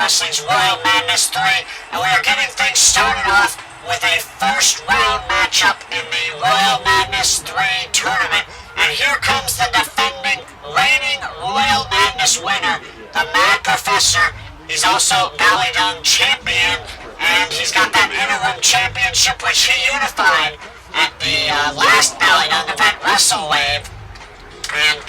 Wrestling's Royal Madness 3, and we are getting things started off with a first round matchup in the Royal Madness 3 tournament. And here comes the defending, reigning Royal Madness winner, the Mad Professor. He's also Ballydung champion, and he's got that interim championship which he unified at the last Ballydung event, WrestleWave. And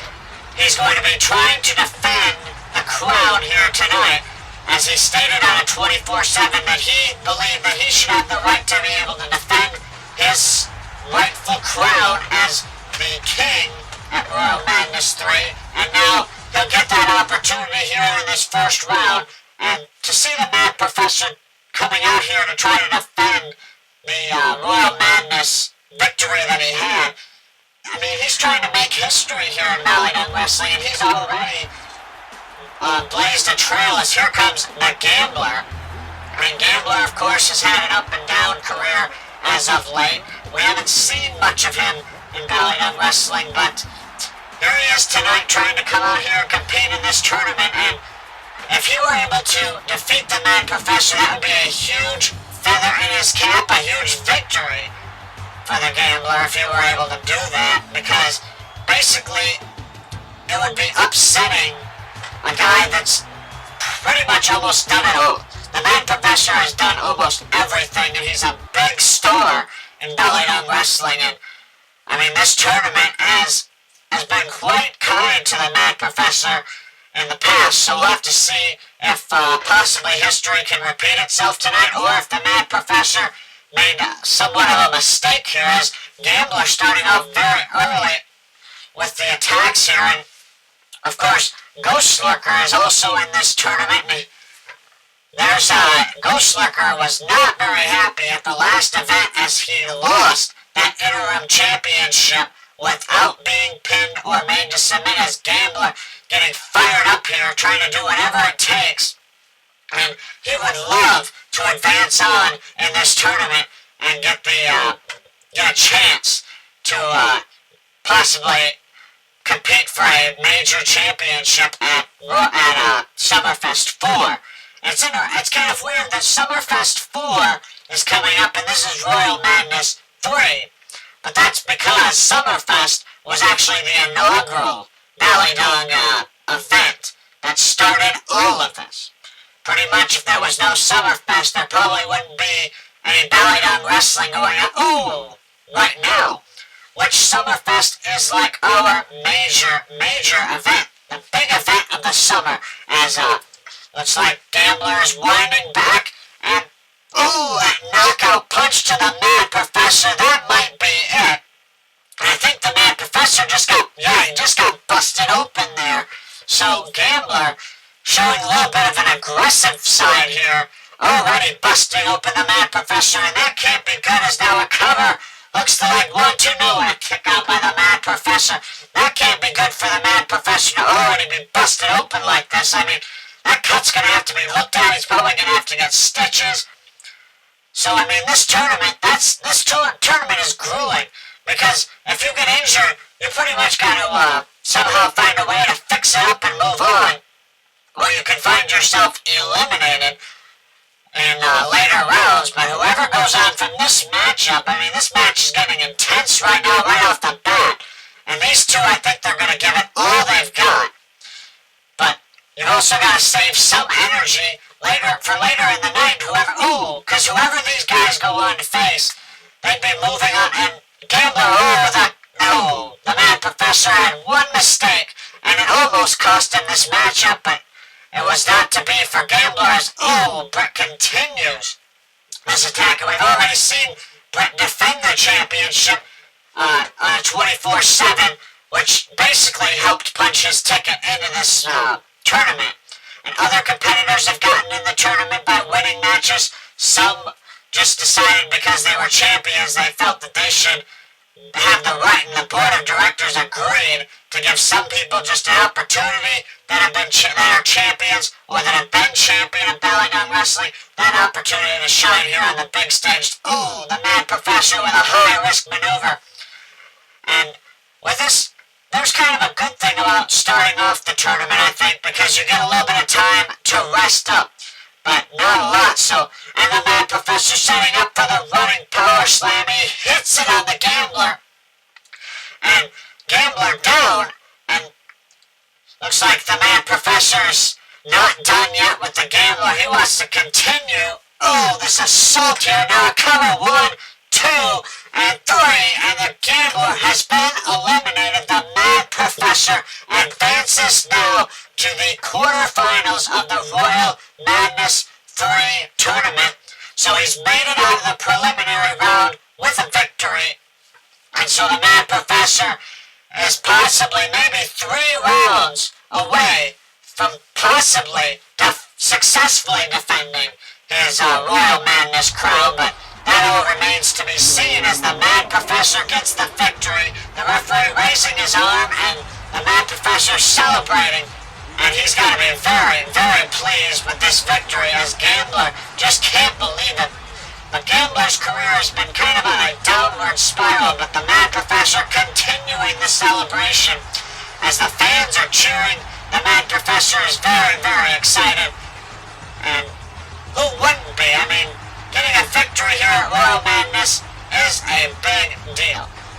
he's going to be trying to defend the crowd here tonight, as he stated on a 24/7 that he believed that he should have the right to be able to defend his rightful crowd as the king at Royal Madness 3, and now he'll get that opportunity here in this first round. And to see the Mad Professor coming out here to try to defend the Royal Madness victory that he had, I mean, he's trying to make history here in Ballygung Wrestling, and he's already blazed a trail as here comes the Gambler. I mean, Gambler, of course, has had an up and down career as of late. We haven't seen much of him in Ballygung Wrestling, but here he is tonight trying to come out here and compete in this tournament. And if he were able to defeat the Mad Professor, that would be a huge feather in his cap, a huge victory for the Gambler if he were able to do that, because basically it would be upsetting a guy that's pretty much almost done it all. The Mad Professor has done almost everything, and he's a big star in Ballygung Wrestling. And I mean, this tournament has been quite kind to the Mad Professor in the past, so we'll have to see if possibly history can repeat itself tonight, or if the Mad Professor made somewhat of a mistake here, as Gambler starting off very early with the attacks here. And of course, Ghost Lurker is also in this tournament, and Ghost Lurker was not very happy at the last event as he lost that interim championship without being pinned or made to submit, as Gambler getting fired up here, trying to do whatever it takes. And he would love to advance on in this tournament and get a chance to possibly compete for a major championship at Summerfest 4. It's kind of weird that Summerfest 4 is coming up, and this is Royal Madness 3. But that's because Summerfest was actually the inaugural Ballygung event that started all of this. Pretty much, if there was no Summerfest, there probably wouldn't be any Ballygung Wrestling going on right now. Which Summerfest is like our major event, the big event of the summer, as looks like Gambler is winding back, and that knockout punch to the Mad Professor, that might be it. I think the Mad Professor just got busted open there. So Gambler showing a little bit of an aggressive side here, already busting open the Mad Professor, and that can't be good, as now a cover. Looks like 1-2 and a kick out by the Mad Professor. That can't be good for the Mad Professor to already be busted open like this. I mean, that cut's going to have to be looked at. He's probably going to have to get stitches. So, I mean, this tournament is grueling, because if you get injured, you pretty much got to somehow find a way to fix it up and move on, or you can find yourself eliminated in later rounds. But whoever goes on from this matchup, I mean, this match is getting intense right now, right off the bat. And these two, I think they're going to give it all they've got. But you've also got to save some energy for later in the night. Because whoever these guys go on to face, they'd be moving on. And Gambler, the Mad Professor had one mistake, and it almost cost him this matchup, but it was not to be for Gambler, as Brit continues this attack. And we've already seen Brit defend the championship on a 24/7, which basically helped punch his ticket into this tournament. And other competitors have gotten in the tournament by winning matches. Some just decided because they were champions, they felt that they should have the right, and the board of directors agreed to give some people just an opportunity that are champions, or that have been champion of Ballygung Wrestling, that opportunity to shine here on the big stage. The Mad Professor with a high-risk maneuver. And with this, there's kind of a good thing about starting off the tournament, I think, because you get a little bit of time to rest up. but not a lot. So, and the Mad Professor setting up for the running power slam. He hits it on the Gambler, and Gambler down, and looks like the Mad Professor's not done yet with the Gambler. He wants to continue. Oh, this assault here. Now a cover. 1, 2, and 3. And the Gambler has been eliminated. The Mad Professor advances now to the quarterfinals of the Royal Madness 3 tournament. So he's made it out of the preliminary round with a victory. And so the Mad Professor is possibly maybe 3 rounds away from possibly successfully defending his Royal Madness crown, but that all remains to be seen as the Mad Professor gets the victory. The referee raising his arm and the Mad Professor celebrating, and he's got to be very, very pleased with this victory as Gambler just can't believe it. The Gambler's career has been kind of on a downward spiral, but the Mad Professor continuing the celebration as the fans are cheering. The Mad Professor is very, very excited, and who wouldn't be? I mean, getting a victory here at Royal Madness is a big deal.